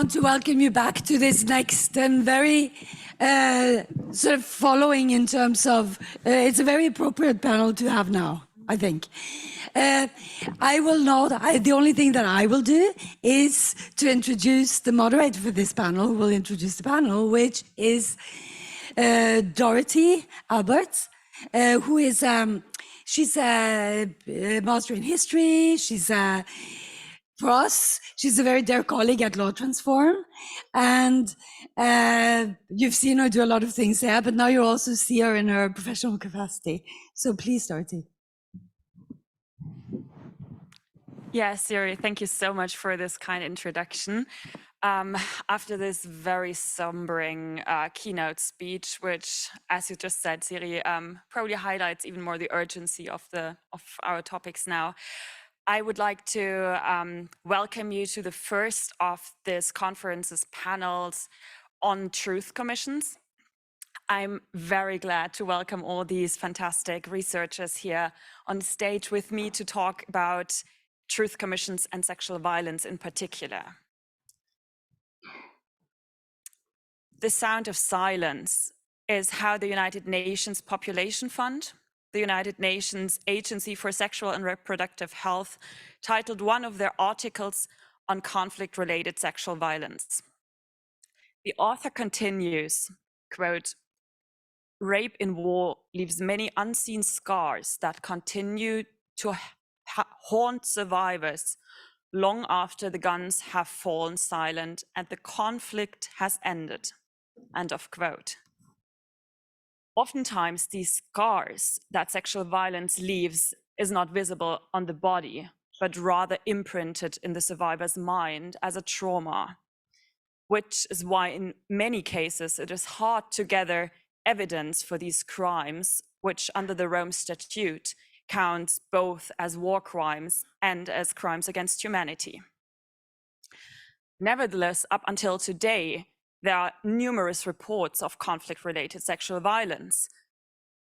want to welcome you back to this next and very sort of following in terms of, it's a very appropriate panel to have now, I think. I will not, the only thing that I will do is to introduce the moderator for this panel, who will introduce the panel, which is Dorothy Alberts, who is, she's a master in history, she's a for us, she's a very dear colleague at Law Transform, and you've seen her do a lot of things there, but now you also see her in her professional capacity. So please, Dorothy. Yeah, Siri, thank you so much for this kind introduction. After this very sombering keynote speech, which, as you just said, Siri, probably highlights even more the urgency of our topics now, I would like to welcome you to the first of this conference's panels on truth commissions. I'm very glad to welcome all these fantastic researchers here on stage with me to talk about truth commissions and sexual violence in particular. The sound of silence is how the United Nations Population Fund, the United Nations Agency for Sexual and Reproductive Health, titled one of their articles on conflict-related sexual violence. The author continues, quote, "Rape in war leaves many unseen scars that continue to haunt survivors long after the guns have fallen silent and the conflict has ended." End of quote. Oftentimes, these scars that sexual violence leaves is not visible on the body, but rather imprinted in the survivor's mind as a trauma, which is why in many cases it is hard to gather evidence for these crimes, which under the Rome Statute counts both as war crimes and as crimes against humanity. Nevertheless, up until today, there are numerous reports of conflict-related sexual violence,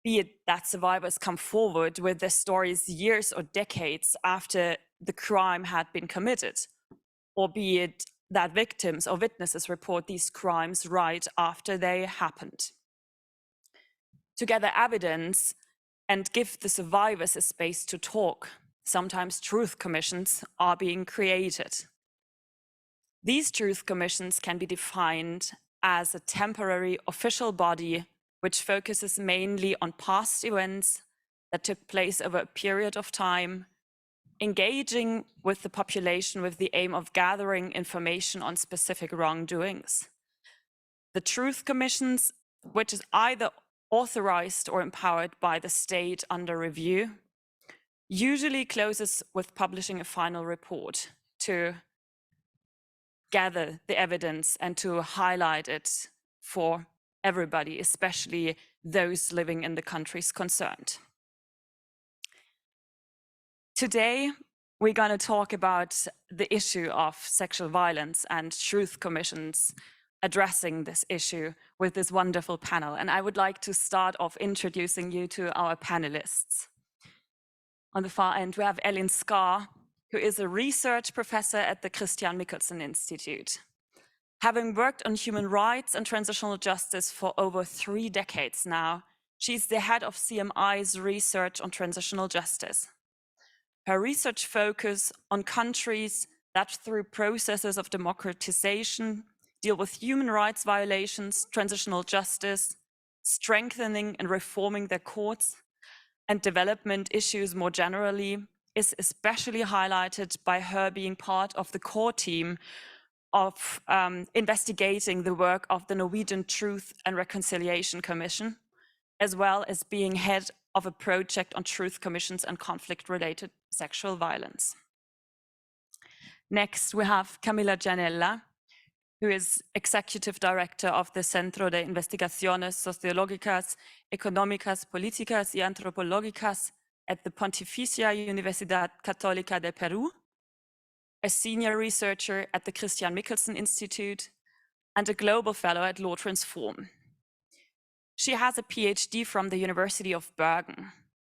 be it that survivors come forward with their stories years or decades after the crime had been committed, or be it that victims or witnesses report these crimes right after they happened. To gather evidence and give the survivors a space to talk, sometimes truth commissions are being created. These truth commissions can be defined as a temporary official body which focuses mainly on past events that took place over a period of time, engaging with the population with the aim of gathering information on specific wrongdoings. The truth commissions, which is either authorized or empowered by the state under review, usually closes with publishing a final report to gather the evidence and to highlight it for everybody, especially those living in the countries concerned. Today, we're going to talk about the issue of sexual violence and truth commissions addressing this issue with this wonderful panel. And I would like to start off introducing you to our panelists. On the far end, we have Elin Skaar, who is a research professor at the Christian Michelsen Institute. Having worked on human rights and transitional justice for over 3 decades now, she's the head of CMI's research on transitional justice. Her research focuses on countries that, through processes of democratization, deal with human rights violations, transitional justice, strengthening and reforming their courts, and development issues more generally, is especially highlighted by her being part of the core team of investigating the work of the Norwegian Truth and Reconciliation Commission, as well as being head of a project on truth commissions and conflict-related sexual violence. Next, we have Camila Gianella, who is Executive Director of the Centro de Investigaciones Sociológicas, Económicas, Políticas y Antropológicas at the Pontificia Universidad Católica de Perú, a senior researcher at the Christian Michelsen Institute, and a global fellow at Law Transform. She has a PhD from the University of Bergen.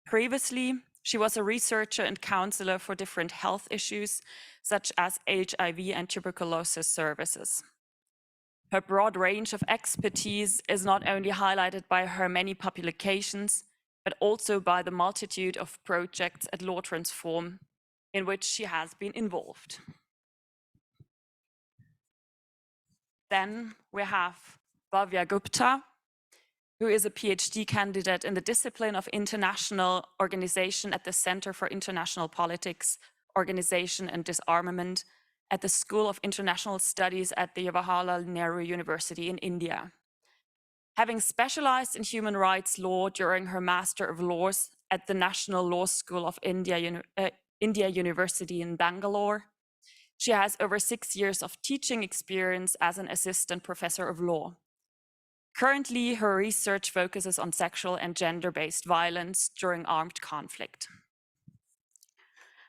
Previously, She was a researcher and counselor for different health issues, such as HIV and tuberculosis services. Her broad range of expertise is not only highlighted by her many publications, but also by the multitude of projects at Law Transform in which she has been involved. Then we have Bhavya Gupta, who is a PhD candidate in the discipline of international organization at the Center for International Politics, Organization and Disarmament at the School of International Studies at the Jawaharlal Nehru University in India. Having specialized in human rights law during her Master of Laws at the National Law School of India University in Bangalore, she has over 6 years of teaching experience as an assistant professor of law. Currently, her research focuses on sexual and gender-based violence during armed conflict.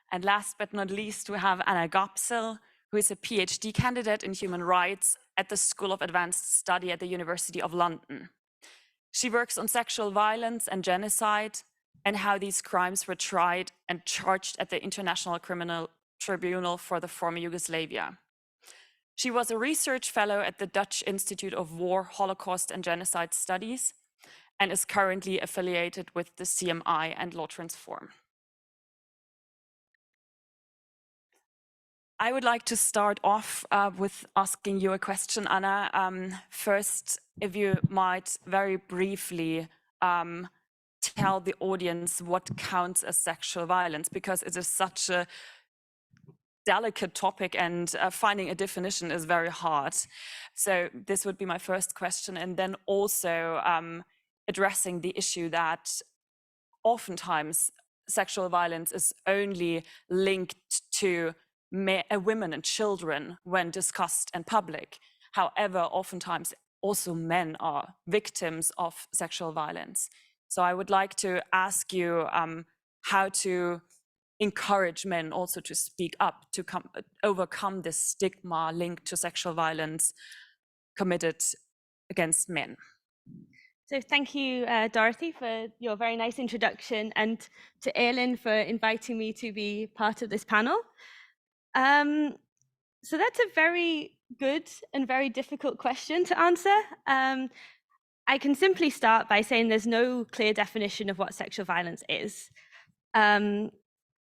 And last but not least, we have Anna Gopsill, who is a PhD candidate in human rights at the School of Advanced Study at the University of London. She works on sexual violence and genocide and how these crimes were tried and charged at the International Criminal Tribunal for the former Yugoslavia. She was a research fellow at the Dutch Institute of War, Holocaust and Genocide Studies and is currently affiliated with the CMI and Law Transform. I would like to start off with asking you a question, Anna. First, if you might very briefly tell the audience what counts as sexual violence, because it is such a delicate topic and finding a definition is very hard. So this would be my first question. And then also addressing the issue that oftentimes sexual violence is only linked to women and children when discussed in public. However, oftentimes also men are victims of sexual violence. So I would like to ask you how to encourage men also to speak up, to overcome this stigma linked to sexual violence committed against men. So thank you, Dorothy, for your very nice introduction, and to Elin for inviting me to be part of this panel. So that's a very good and very difficult question to answer. I can simply start by saying there's no clear definition of what sexual violence is.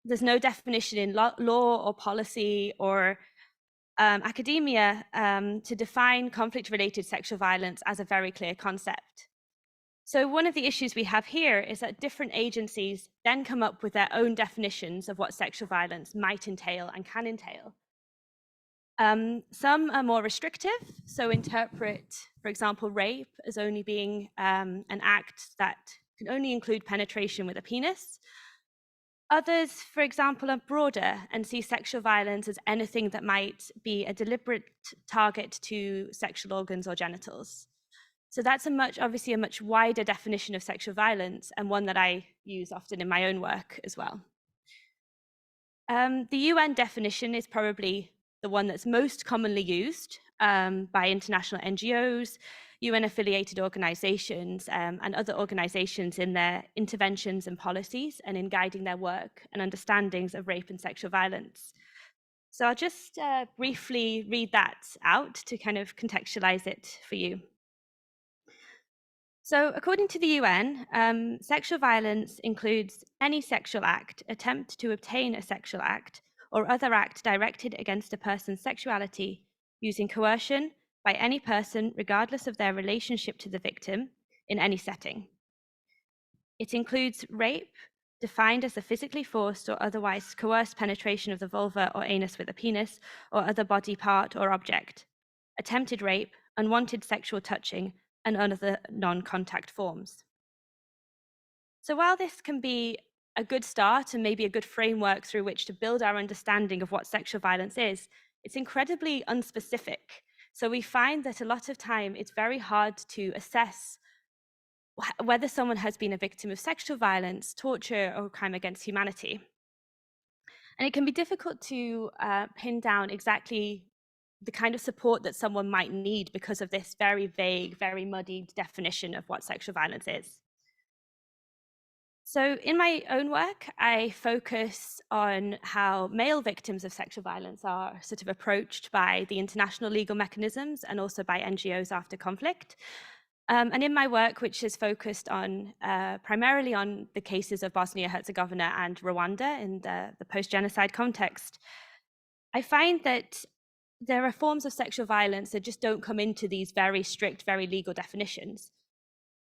There's no definition in law or policy or academia to define conflict-related sexual violence as a very clear concept. So one of the issues we have here is that different agencies then come up with their own definitions of what sexual violence might entail and can entail. Some are more restrictive, so interpret, for example, rape as only being an act that can only include penetration with a penis. Others, for example, are broader and see sexual violence as anything that might be a deliberate target to sexual organs or genitals. So that's obviously a much wider definition of sexual violence, and one that I use often in my own work as well. The UN definition is probably the one that's most commonly used by international NGOs, UN-affiliated organizations, and other organizations in their interventions and policies and in guiding their work and understandings of rape and sexual violence. So I'll just briefly read that out to kind of contextualize it for you. So according to the UN, sexual violence includes any sexual act, attempt to obtain a sexual act, or other act directed against a person's sexuality using coercion by any person regardless of their relationship to the victim in any setting. It includes rape, defined as the physically forced or otherwise coerced penetration of the vulva or anus with a penis or other body part or object, attempted rape, unwanted sexual touching, and other non-contact forms. So while this can be a good start and maybe a good framework through which to build our understanding of what sexual violence is, it's incredibly unspecific. So we find that a lot of time it's very hard to assess whether someone has been a victim of sexual violence, torture, or crime against humanity. And it can be difficult to pin down exactly the kind of support that someone might need because of this very vague, very muddied definition of what sexual violence is. So in my own work, I focus on how male victims of sexual violence are sort of approached by the international legal mechanisms and also by NGOs after conflict. And in my work, which is focused on primarily on the cases of Bosnia-Herzegovina and Rwanda in the post-genocide context, I find that there are forms of sexual violence that just don't come into these very strict, very legal definitions.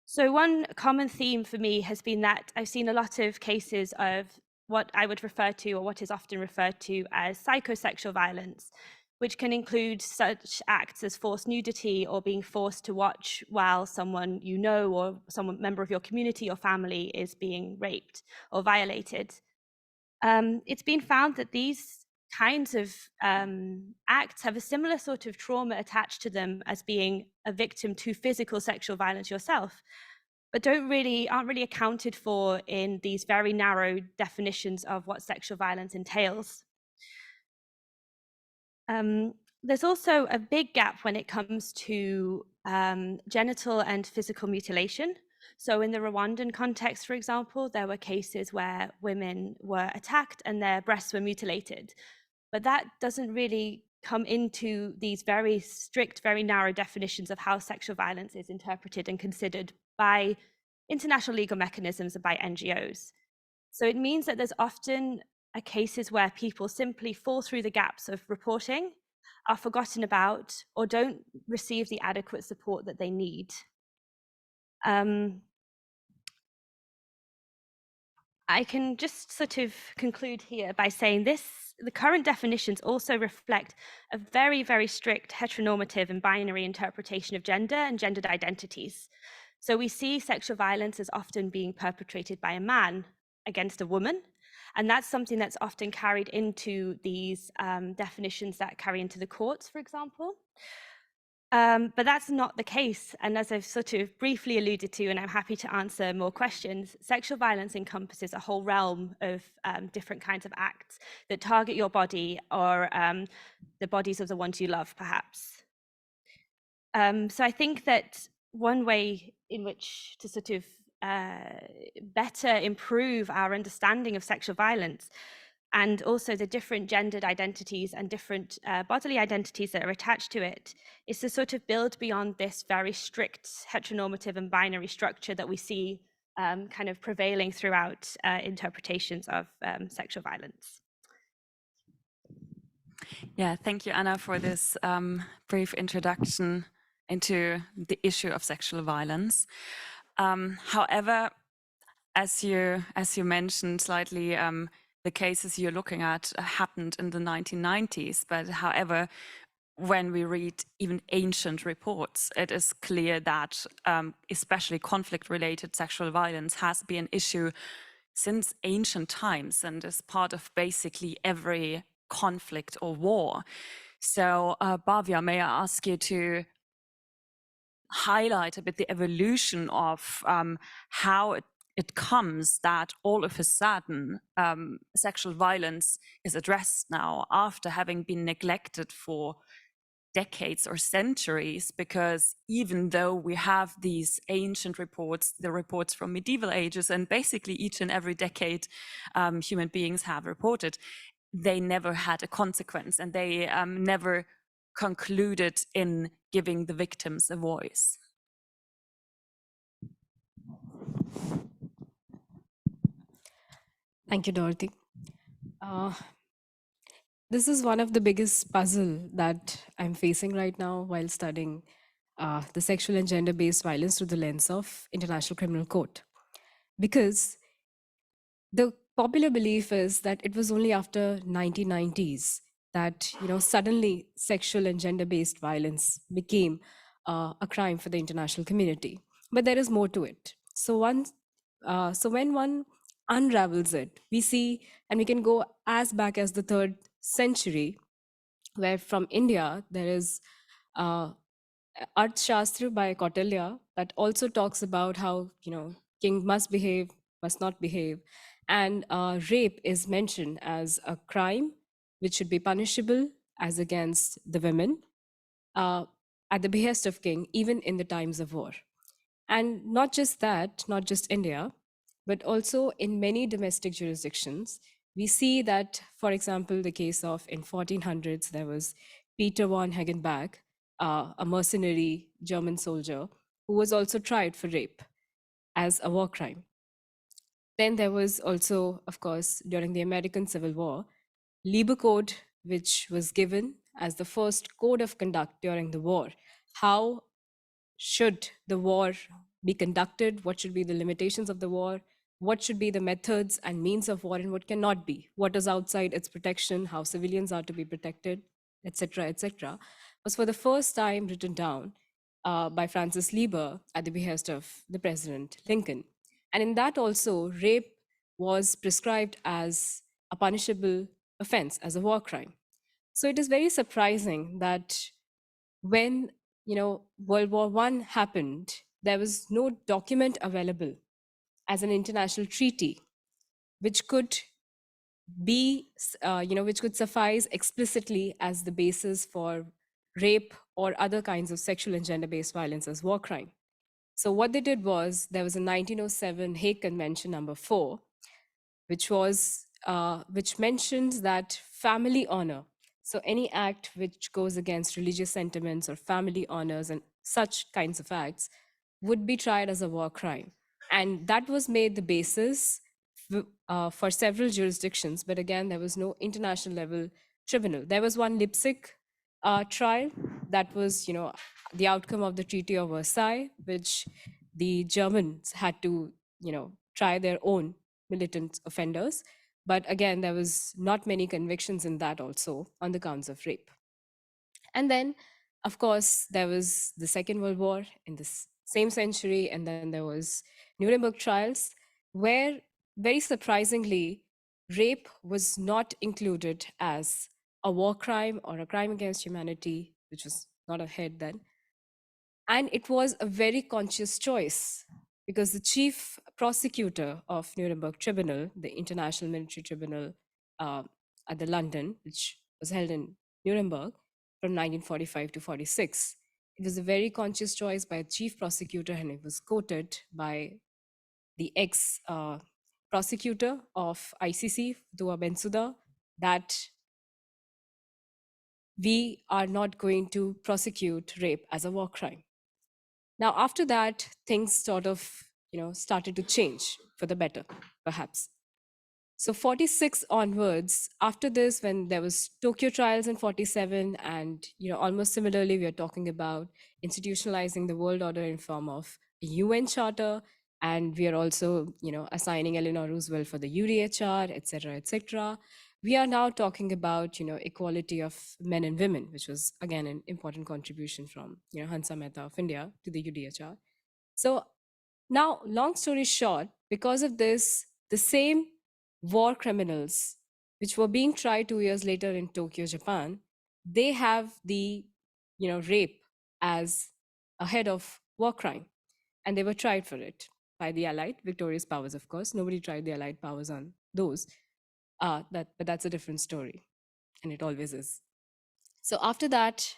So one common theme for me has been that I've seen a lot of cases of what I would refer to, or what is often referred to as psychosexual violence, which can include such acts as forced nudity or being forced to watch while someone you know or some member of your community or family is being raped or violated. It's been found that these kinds of acts have a similar sort of trauma attached to them as being a victim to physical sexual violence yourself, but aren't really accounted for in these very narrow definitions of what sexual violence entails. There's also a big gap when it comes to genital and physical mutilation. So in the Rwandan context, for example, there were cases where women were attacked and their breasts were mutilated. But that doesn't really come into these very strict, very narrow definitions of how sexual violence is interpreted and considered by international legal mechanisms and by NGOs. So it means that there's often cases where people simply fall through the gaps of reporting, are forgotten about, or don't receive the adequate support that they need. I can just sort of conclude here by saying the current definitions also reflect a very, very strict heteronormative and binary interpretation of gender and gendered identities. So we see sexual violence as often being perpetrated by a man against a woman. And that's something that's often carried into these definitions that carry into the courts, for example. But that's not the case. And as I've sort of briefly alluded to, and I'm happy to answer more questions, sexual violence encompasses a whole realm of different kinds of acts that target your body or the bodies of the ones you love, perhaps. So I think that one way in which to sort of better improve our understanding of sexual violence and also the different gendered identities and different bodily identities that are attached to it, is to sort of build beyond this very strict heteronormative and binary structure that we see kind of prevailing throughout interpretations of sexual violence. Yeah, thank you, Anna, for this brief introduction into the issue of sexual violence. However, as you mentioned slightly, the cases you're looking at happened in the 1990s. But however, when we read even ancient reports, it is clear that especially conflict-related sexual violence has been an issue since ancient times and is part of basically every conflict or war. So Bhavya, may I ask you to highlight a bit the evolution of how it comes that all of a sudden sexual violence is addressed now after having been neglected for decades or centuries, because even though we have these ancient reports, the reports from medieval ages, and basically each and every decade human beings have reported, they never had a consequence and they never concluded in giving the victims a voice. Thank you, Dorothy. This is one of the biggest puzzle that I'm facing right now while studying the sexual and gender-based violence through the lens of International Criminal Court. Because the popular belief is that it was only after 1990s that suddenly sexual and gender-based violence became a crime for the international community. But there is more to it. So when one unravels it, we see, and we can go as back as the 3rd century, where from India there is Arthashastra by Kautilya that also talks about how king must behave, must not behave, and rape is mentioned as a crime which should be punishable as against the women at the behest of king, even in the times of war. And not just that, not just India, but also in many domestic jurisdictions. We see that, for example, the case of in 1400s, there was Peter von Hagenbach, a mercenary German soldier who was also tried for rape as a war crime. Then there was also, of course, during the American Civil War, Lieber Code, which was given as the first code of conduct during the war. How should the war be conducted? What should be the limitations of the war? What should be the methods and means of war, and what cannot be? What is outside its protection? How civilians are to be protected, etc., etc., was for the first time written down by Francis Lieber at the behest of the President Lincoln. And in that also, rape was prescribed as a punishable offense, as a war crime. So it is very surprising that when World War I happened, there was no document available as an international treaty which could be which could suffice explicitly as the basis for rape or other kinds of sexual and gender-based violence as war crime. So what they did was, there was a 1907 Hague Convention number 4, which mentions that family honor, so any act which goes against religious sentiments or family honors and such kinds of acts, would be tried as a war crime. And that was made the basis for several jurisdictions. But again, there was no international level tribunal. There was one Leipzig trial that was, the outcome of the Treaty of Versailles, which the Germans had to, try their own militant offenders. But again, there was not many convictions in that also on the counts of rape. And then, of course, there was the Second World War in this same century, and then there was Nuremberg trials, where very surprisingly, rape was not included as a war crime or a crime against humanity, which was not ahead then. And it was a very conscious choice, because the chief prosecutor of Nuremberg Tribunal, the International Military Tribunal at the London, which was held in Nuremberg from 1945 to 46, it was a very conscious choice by a chief prosecutor, and it was quoted by the ex prosecutor of ICC, Dua Bensouda, that we are not going to prosecute rape as a war crime. Now, after that, things sort of, started to change for the better, perhaps. So 46 onwards, after this, when there was Tokyo trials in 47, and, almost similarly, we are talking about institutionalizing the world order in form of a UN charter, and we are also, assigning Eleanor Roosevelt for the UDHR, et cetera. We are now talking about, equality of men and women, which was, again, an important contribution from, Hansa Mehta of India to the UDHR. So now, long story short, because of this, the same war criminals, which were being tried 2 years later in Tokyo, Japan, they have the, rape as a head of war crime. And they were tried for it by the Allied, victorious powers, of course. Nobody tried the Allied powers on those. But that's a different story, and it always is. So after that,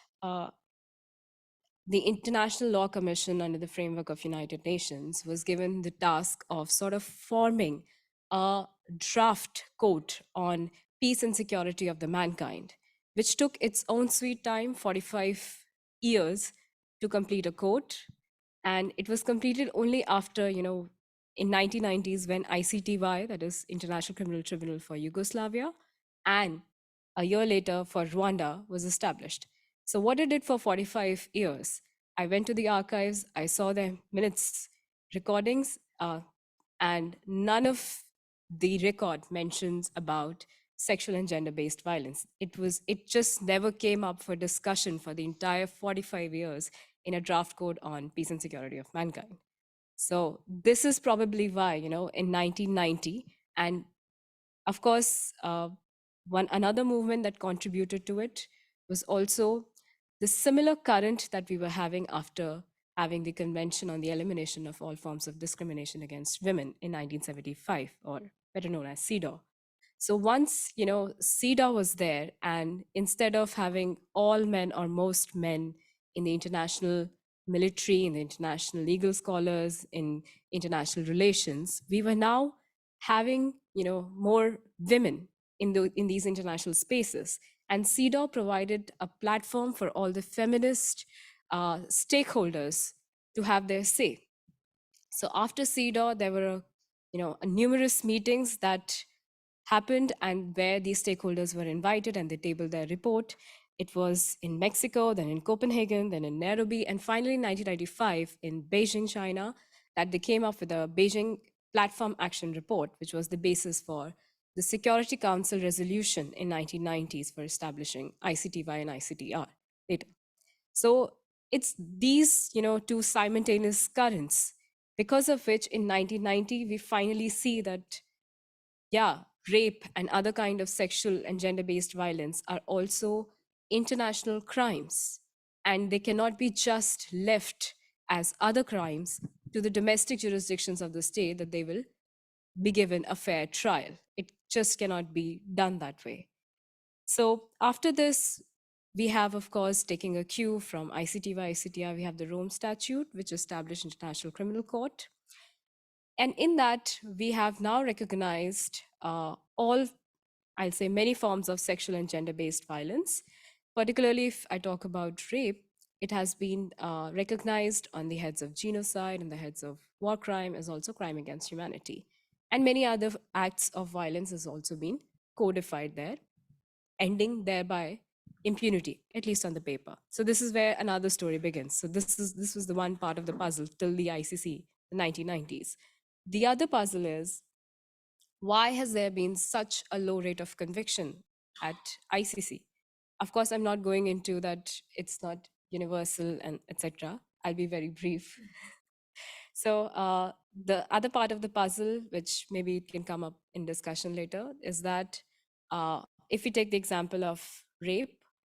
the International Law Commission, under the framework of United Nations, was given the task of sort of forming a draft code on peace and security of the mankind, which took its own sweet time, 45 years, to complete a code. And it was completed only after, in 1990s, when ICTY, that is International Criminal Tribunal for Yugoslavia, and a year later for Rwanda, was established. So what it did for 45 years, I went to the archives, I saw the minutes, recordings, and none of the record mentions about sexual and gender-based violence. It just never came up for discussion for the entire 45 years in a draft code on peace and security of mankind. So this is probably why, in 1990, and of course, another movement that contributed to it was also the similar current that we were having after having the Convention on the Elimination of All Forms of Discrimination Against Women in 1975, or better known as CEDAW. So once, CEDAW was there, and instead of having all men or most men in the international military, in the international legal scholars, in international relations, we were now having, more women in these international spaces. And CEDAW provided a platform for all the feminist stakeholders to have their say. So after CEDAW, there were, numerous meetings that happened, and where these stakeholders were invited and they tabled their report. It was in Mexico, then in Copenhagen, then in Nairobi, and finally in 1995 in Beijing, China, that they came up with a Beijing Platform Action Report, which was the basis for the Security Council resolution in 1990s for establishing ICTY and ICTR later. So it's these, two simultaneous currents, because of which in 1990, we finally see that, yeah, rape and other kind of sexual and gender-based violence are also international crimes, and they cannot be just left as other crimes to the domestic jurisdictions of the state, that they will be given a fair trial. It just cannot be done that way. So after this, we have, of course, taking a cue from ICTY, ICTR, we have the Rome Statute, which established International Criminal Court. And in that, we have now recognized all, I'll say, many forms of sexual and gender-based violence. Particularly if I talk about rape, it has been recognized on the heads of genocide and the heads of war crime as also crime against humanity. And many other acts of violence has also been codified there, ending thereby impunity, at least on the paper. So this is where another story begins. So this was the one part of the puzzle till the ICC, the 1990s. The other puzzle is, why has there been such a low rate of conviction at ICC? Of course, I'm not going into that, it's not universal and etc. I'll be very brief. So the other part of the puzzle, which maybe it can come up in discussion later, is that if we take the example of rape,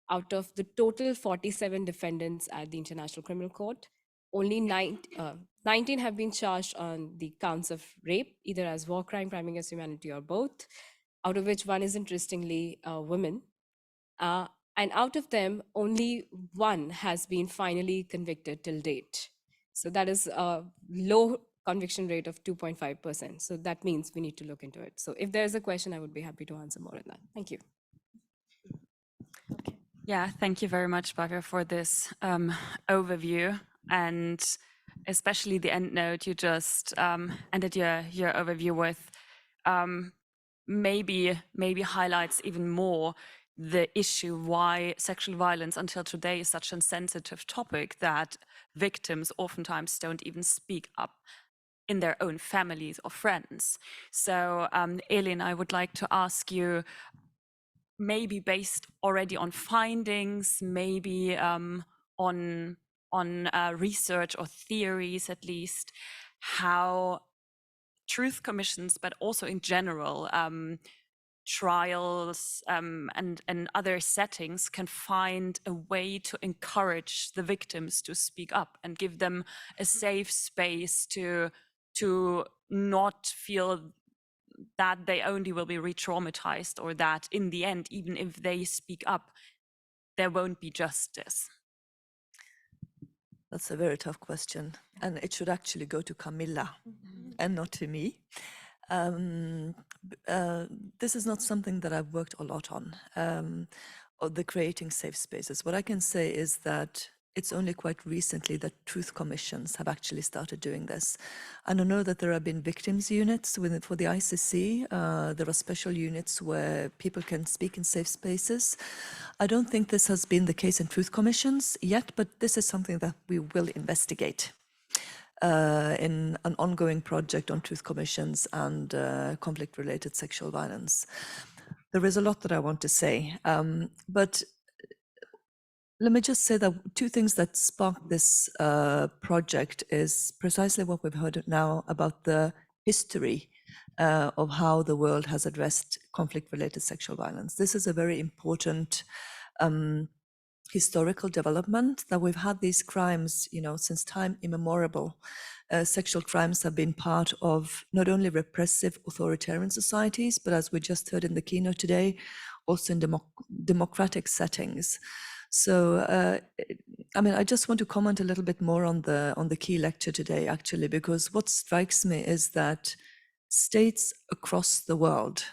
out of the total 47 defendants at the International Criminal Court, only 19 have been charged on the counts of rape, either as war crime, crime against humanity, or both, out of which one is interestingly a woman. And out of them, only one has been finally convicted till date. So that is a low conviction rate of 2.5%. So that means we need to look into it. So if there's a question, I would be happy to answer more on that. Thank you. Yeah, thank you very much, Bhavya, for this overview, and especially the end note you just ended your overview with. Maybe highlights even more the issue why sexual violence until today is such a sensitive topic that victims oftentimes don't even speak up in their own families or friends. So Elin, I would like to ask you, maybe based already on findings, maybe on research or theories at least, how truth commissions, but also in general, trials and other settings can find a way to encourage the victims to speak up and give them a safe space to not feel that they only will be re-traumatized, or that in the end, even if they speak up, there won't be justice. That's a very tough question, and it should actually go to Camila and not to me. This is not something that I've worked a lot on, or the creating safe spaces. What I can say is that it's only quite recently that truth commissions have actually started doing this. And I know that there have been victims units for the ICC. There are special units where people can speak in safe spaces. I don't think this has been the case in truth commissions yet, but this is something that we will investigate in an ongoing project on truth commissions and conflict-related sexual violence. There is a lot that I want to say, but let me just say that two things that sparked this project is precisely what we've heard now about the history of how the world has addressed conflict-related sexual violence. This is a very important historical development, that we've had these crimes, since time immemorial. Sexual crimes have been part of not only repressive authoritarian societies, but as we just heard in the keynote today, also in democratic settings. So, I mean, I just want to comment a little bit more on the key lecture today, actually, because what strikes me is that states across the world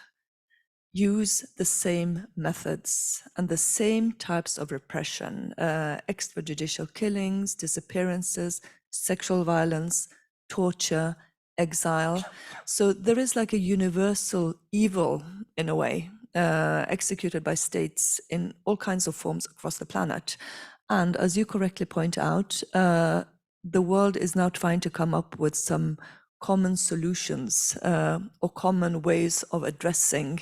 use the same methods and the same types of repression, extrajudicial killings, disappearances, sexual violence, torture, exile. So there is like a universal evil, in a way, executed by states in all kinds of forms across the planet. And as you correctly point out, the world is now trying to come up with some common solutions or common ways of addressing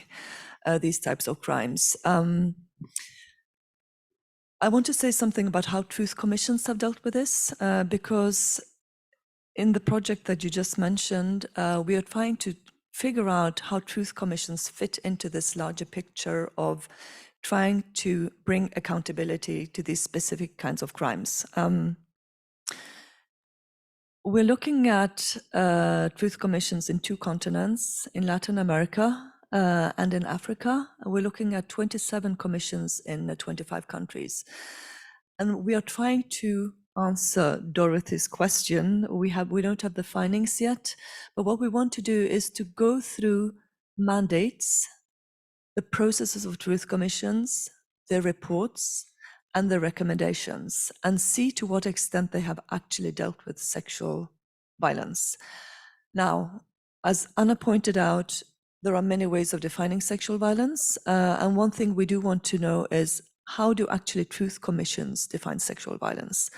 these types of crimes. I want to say something about how truth commissions have dealt with this, because in the project that you just mentioned, we are trying to figure out how truth commissions fit into this larger picture of trying to bring accountability to these specific kinds of crimes. We're looking at truth commissions in 2 continents, in Latin America and in Africa. We're looking at 27 commissions in 25 countries. And we are trying to answer Dorothy's question. We don't have the findings yet, but what we want to do is to go through mandates, the processes of truth commissions, their reports, and their recommendations, and see to what extent they have actually dealt with sexual violence. Now, as Anna pointed out, there are many ways of defining sexual violence, and one thing we do want to know is, how do actually truth commissions define sexual violence?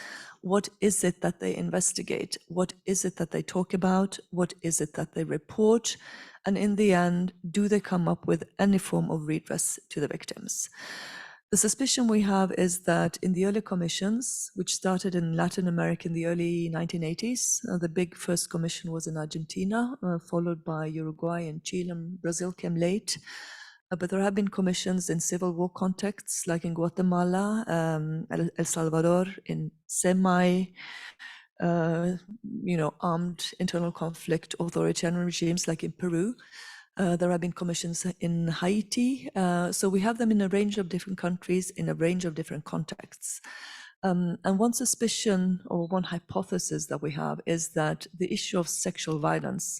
What is it that they investigate? What is it that they talk about? What is it that they report? And in the end, do they come up with any form of redress to the victims? The suspicion we have is that in the early commissions, which started in Latin America in the early 1980s, the big first commission was in Argentina, followed by Uruguay and Chile, and Brazil came late. But there have been commissions in civil war contexts, like in Guatemala, El Salvador, in armed internal conflict authoritarian regimes, like in Peru. There have been commissions in Haiti. So we have them in a range of different countries, in a range of different contexts. And one suspicion or one hypothesis that we have is that the issue of sexual violence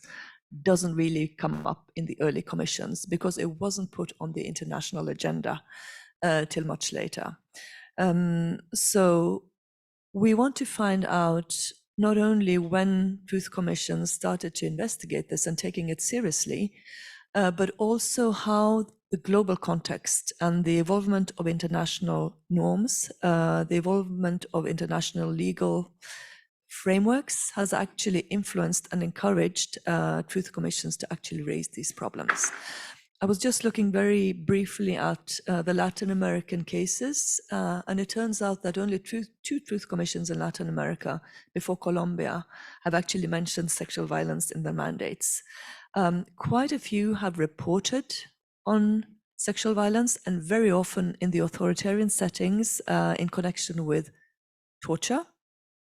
doesn't really come up in the early commissions because it wasn't put on the international agenda till much later. So we want to find out not only when truth commissions started to investigate this and taking it seriously, but also how the global context and the evolvement of international norms, the evolvement of international legal frameworks has actually influenced and encouraged truth commissions to actually raise these problems. I was just looking very briefly at the Latin American cases, and it turns out that only 2 truth commissions in Latin America before Colombia have actually mentioned sexual violence in their mandates. Quite a few have reported on sexual violence, and very often in the authoritarian settings in connection with torture.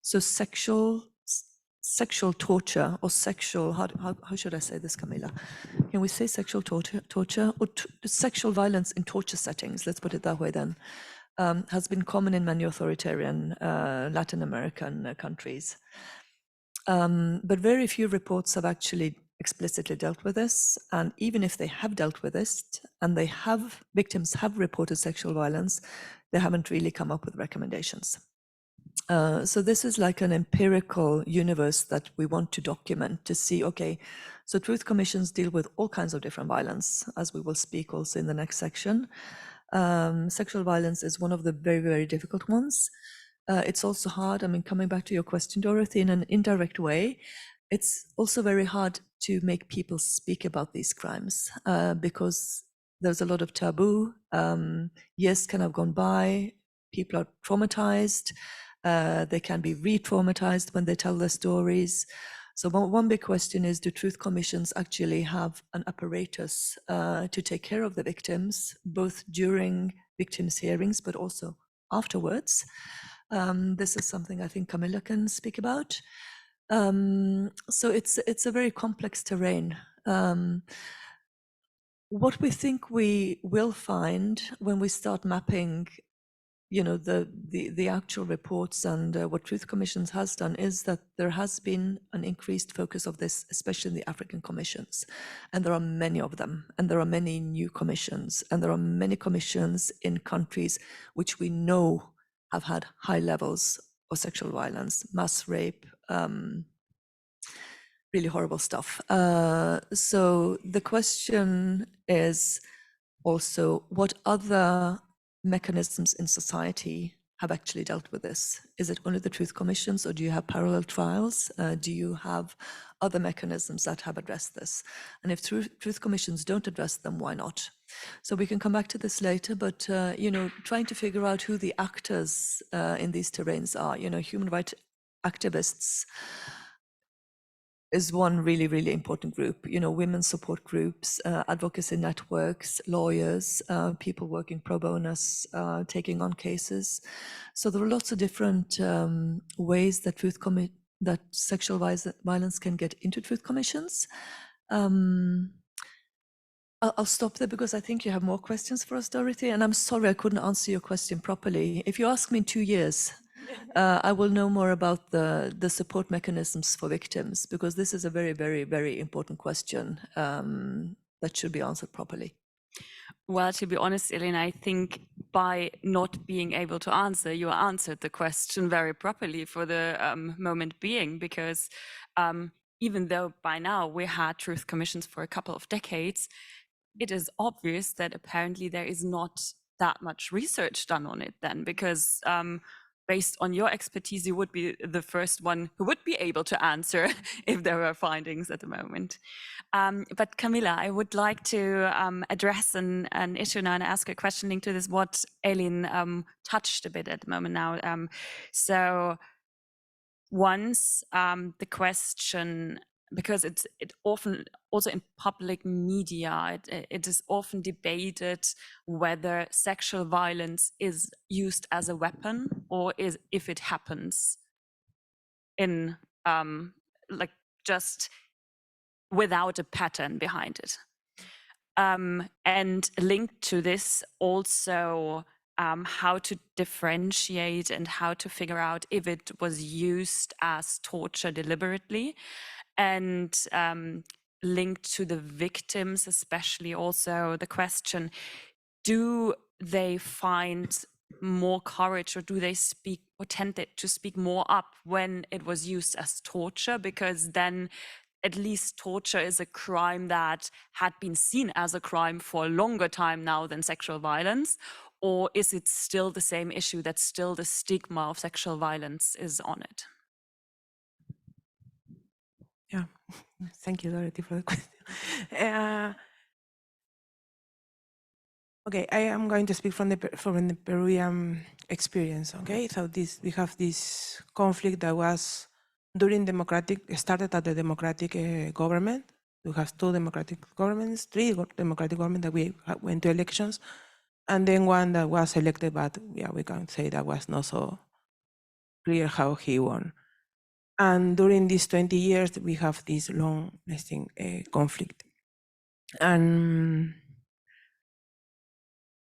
So sexual torture or sexual, how should I say this, Camila? Can we say sexual torture or sexual violence in torture settings? Let's put it that way then. Has been common in many authoritarian Latin American countries. But very few reports have actually explicitly dealt with this. And even if they have dealt with this and victims have reported sexual violence, they haven't really come up with recommendations. So this is like an empirical universe that we want to document to see, okay, so truth commissions deal with all kinds of different violence, as we will speak also in the next section. Sexual violence is one of the very, very difficult ones. It's also hard, I mean, coming back to your question, Dorothy, in an indirect way, it's also very hard to make people speak about these crimes because there's a lot of taboo. Years can have gone by, people are traumatized. They can be re-traumatized when they tell their stories. So one big question is, do truth commissions actually have an apparatus to take care of the victims, both during victims' hearings, but also afterwards? This is something I think Camila can speak about. So it's a very complex terrain. What we think we will find when we start mapping the actual reports and what Truth Commissions has done is that there has been an increased focus of this, especially in the African commissions. And there are many of them, and there are many new commissions, and there are many commissions in countries which we know have had high levels of sexual violence, mass rape, really horrible stuff. So the question is also, what other mechanisms in society have actually dealt with this? Is it only the Truth Commissions, or do you have parallel trials? Do you have other mechanisms that have addressed this? And if Truth Commissions don't address them, why not? So we can come back to this later, but trying to figure out who the actors in these terrains are, human rights activists is one really, really important group. Women's support groups, advocacy networks, lawyers, people working pro bono, taking on cases. So there are lots of different ways that that sexual violence can get into Truth Commissions. I'll stop there because I think you have more questions for us, Dorothy. And I'm sorry I couldn't answer your question properly. If you ask me in 2 years, I will know more about the support mechanisms for victims, because this is a very, very, very important question that should be answered properly. Well, to be honest, Elin, I think by not being able to answer, you answered the question very properly for the moment being, because even though by now we had Truth Commissions for a couple of decades, it is obvious that apparently there is not that much research done on it then, because based on your expertise, you would be the first one who would be able to answer if there were findings at the moment. But Camila, I would like to address an issue now and ask a question linked to this, what Elin touched a bit at the moment now. So once the question, because it often, also in public media, it is often debated whether sexual violence is used as a weapon, or if it happens in like just without a pattern behind it. And linked to this also how to differentiate and how to figure out if it was used as torture deliberately, and linked to the victims, especially also the question, do they find more courage, or do they speak or tend to speak more up when it was used as torture? Because then at least torture is a crime that had been seen as a crime for a longer time now than sexual violence. Or is it still the same issue, that still the stigma of sexual violence is on it? Yeah, thank you, Dorothy, for the question. Okay, I am going to speak from the Peruvian experience. Okay, so we have this conflict that was during started at the democratic government. We have 2 democratic governments, 3 democratic governments that we went to elections, and then one that was elected, but yeah, we can say that was not so clear how he won. And during these 20 years, we have this long-lasting conflict. And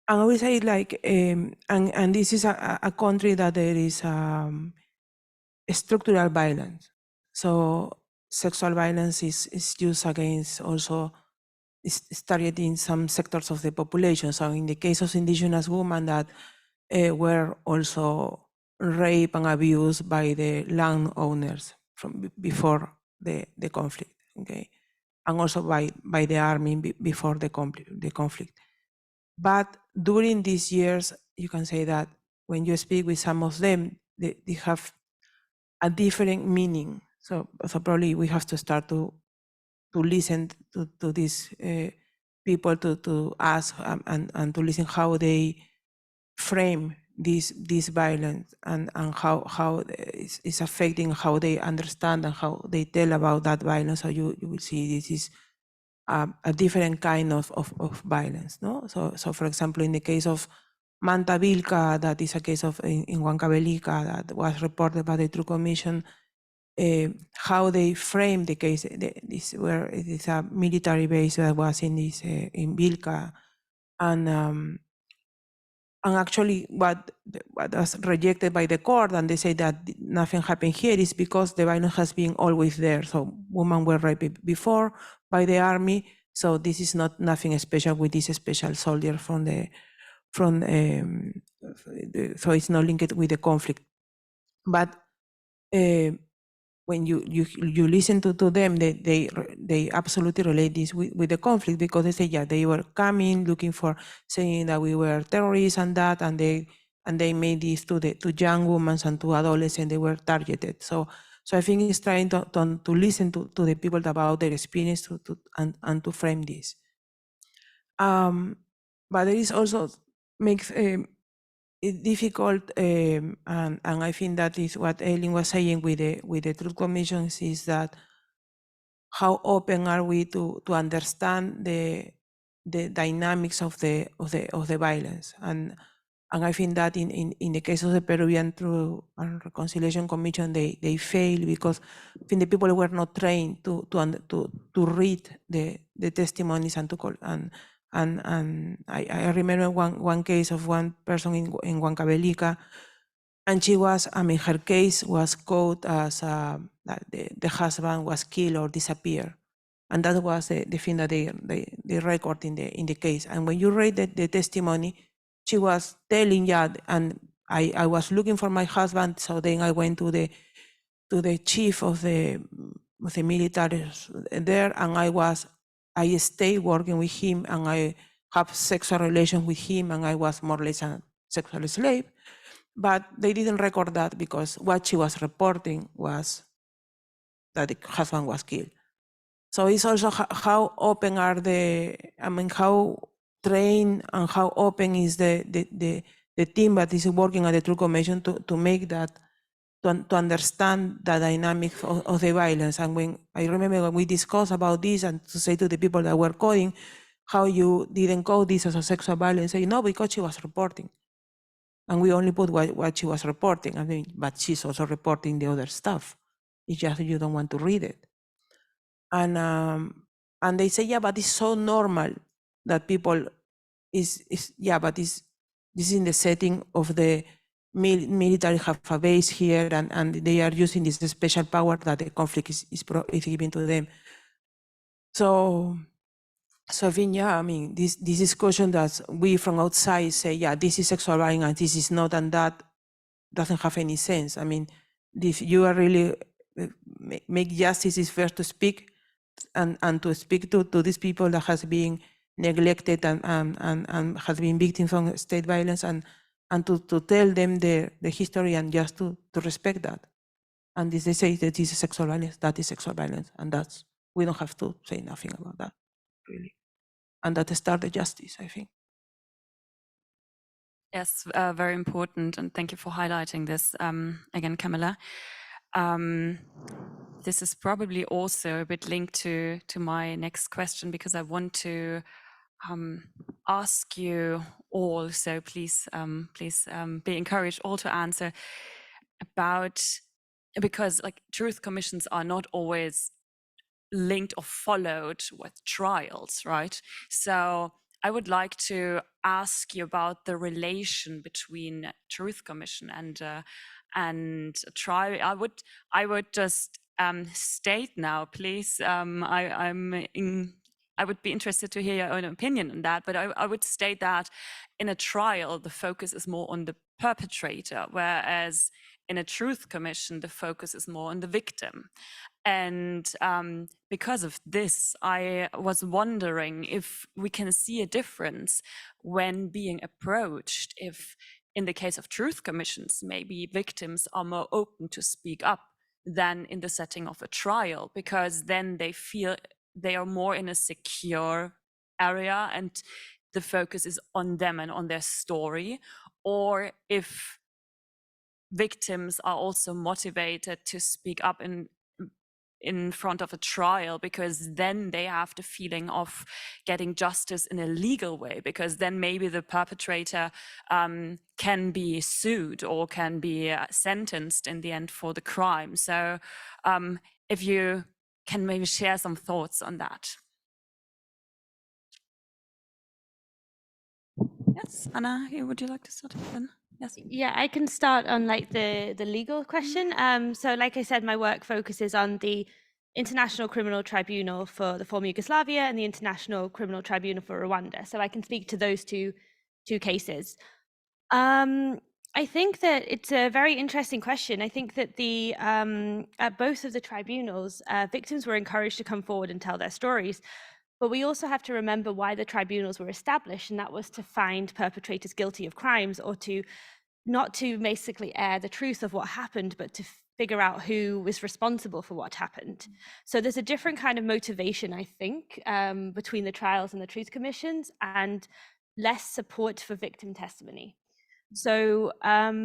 I would say, like, and this is a country that there is structural violence. So sexual violence is used against, also is targeting some sectors of the population. So in the case of indigenous women that were also raped and abused by the landowners from before the conflict, okay, and also by the army before the conflict. But during these years, you can say that when you speak with some of them, they have a different meaning. So probably we have to start to listen to these people, to ask and to listen how they frame this violence, and how it's affecting how they understand and how they tell about that violence. So you will see this is a different kind of violence, no? So for example, in the case of Manta Vilca, that is a case of in Huancavelica that was reported by the Truth Commission, how they frame the case, where it is a military base that was in Vilca, and And actually, what was rejected by the court, and they say that nothing happened here, is because the violence has been always there. So women were raped before by the army. So this is not nothing special with this special soldier so it's not linked with the conflict. But when you listen to them, they absolutely relate this with the conflict, because they say, yeah, they were coming looking for, saying that we were terrorists and that, and they made this to young women and to adolescents. They were targeted. So I think it's trying to listen to the people about their experience and to frame this. But there is also makes it's difficult, and I think that is what Elin was saying with the truth commissions, is that how open are we to understand the dynamics of the violence, and I think that in the case of the Peruvian Truth and Reconciliation Commission, they fail because I think the people were not trained to read the testimonies and to call and I remember one case of one person in Huancavelica, and she was, I mean, her case was caught as the husband was killed or disappeared, and that was the thing that they record in the case. And when you read the testimony, she was telling, yeah, and I was looking for my husband, so then I went to the chief of the military there, and I stayed working with him, and I have sexual relations with him, and I was more or less a sexual slave. But they didn't record that because what she was reporting was that the husband was killed. So it's also how open are how trained and how open is the team that is working at the Truth Commission to make that, to understand the dynamics of the violence. And when I remember when we discussed about this, and to say to the people that were coding, how you didn't code this as a sexual violence, say no, because she was reporting. And we only put what she was reporting. I mean, but she's also reporting the other stuff. It's just you don't want to read it. And they say, yeah, but it's so normal that people but this is in the setting of the military have a base here, and they are using this special power that the conflict is giving to them. So I think, yeah, I mean, this discussion that we from outside say, yeah, this is sexual violence and this is not, and that doesn't have any sense. I mean, if you are really make justice, is first to speak and to speak to these people that has been neglected and has been victims of state violence, and to tell them the history, and just to respect that. And they say that this is sexual violence, that is sexual violence, and that's, we don't have to say nothing about that, really. And that starts the justice, I think. Yes, very important, and thank you for highlighting this again, Camila. This is probably also a bit linked to my next question, because I want to ask you all, so please be encouraged all to answer about, because like truth commissions are not always linked or followed with trials, right? So I would like to ask you about the relation between truth commission and a trial. I would just state now, please. I would be interested to hear your own opinion on that, but I would state that in a trial, the focus is more on the perpetrator, whereas in a truth commission, the focus is more on the victim. And because of this, I was wondering if we can see a difference when being approached, if in the case of truth commissions, maybe victims are more open to speak up than in the setting of a trial, because then they feel they are more in a secure area and the focus is on them and on their story, or if victims are also motivated to speak up in front of a trial, because then they have the feeling of getting justice in a legal way, because then maybe the perpetrator can be sued or can be sentenced in the end for the crime. So if you can maybe share some thoughts on that. Yes, Anna, would you like to start then? Yes. Yeah, I can start on like the legal question. So like I said, my work focuses on the International Criminal Tribunal for the former Yugoslavia and the International Criminal Tribunal for Rwanda. So I can speak to those two cases. I think that it's a very interesting question. I think that the at both of the tribunals, victims were encouraged to come forward and tell their stories. But we also have to remember why the tribunals were established, and that was to find perpetrators guilty of crimes, or to not to basically air the truth of what happened, but to figure out who was responsible for what happened. So there's a different kind of motivation, I think, between the trials and the truth commissions, and less support for victim testimony. So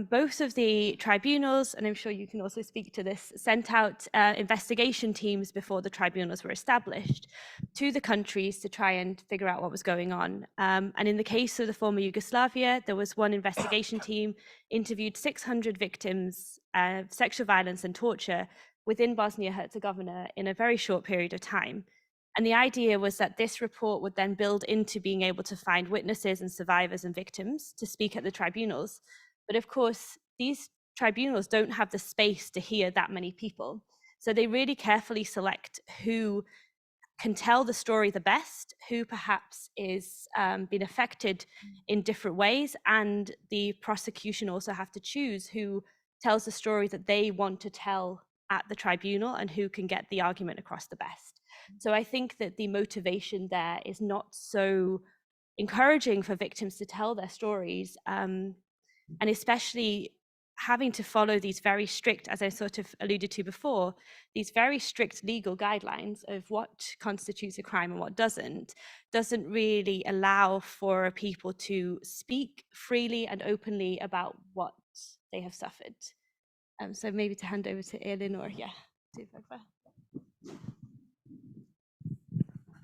both of the tribunals, and I'm sure you can also speak to this, sent out investigation teams before the tribunals were established to the countries to try and figure out what was going on. And in the case of the former Yugoslavia, there was one investigation team interviewed 600 victims of sexual violence and torture within Bosnia-Herzegovina in a very short period of time. And the idea was that this report would then build into being able to find witnesses and survivors and victims to speak at the tribunals. But of course, these tribunals don't have the space to hear that many people. So they really carefully select who can tell the story the best, who perhaps is been affected in different ways. And the prosecution also have to choose who tells the story that they want to tell at the tribunal and who can get the argument across the best. So I think that the motivation there is not so encouraging for victims to tell their stories, and especially having to follow these very strict, as I sort of alluded to before, these very strict legal guidelines of what constitutes a crime and what doesn't really allow for people to speak freely and openly about what they have suffered. So maybe to hand over to Elin, or to Bhavya.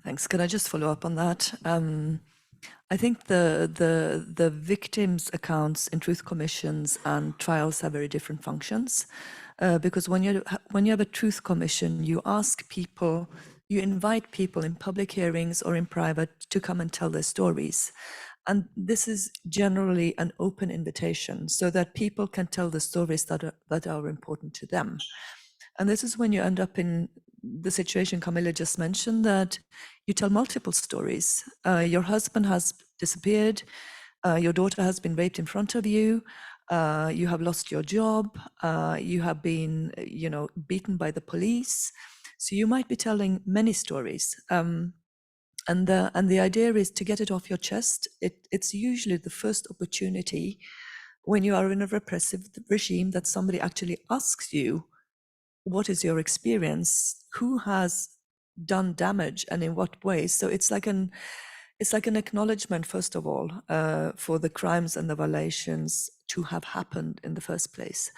Thanks. Can I just follow up on that? I think the victims' accounts in truth commissions and trials have very different functions, because when you have a truth commission, you ask people, you invite people in public hearings or in private to come and tell their stories. And this is generally an open invitation so that people can tell the stories that are important to them. And this is when you end up in the situation Camila just mentioned, that you tell multiple stories. Your husband has disappeared, your daughter has been raped in front of you, you have lost your job, you have been, beaten by the police. So you might be telling many stories. And the idea is to get it off your chest. It's usually the first opportunity when you are in a repressive regime that somebody actually asks you, what is your experience? Who has done damage and in what ways? So it's like an acknowledgement, first of all, for the crimes and the violations to have happened in the first place.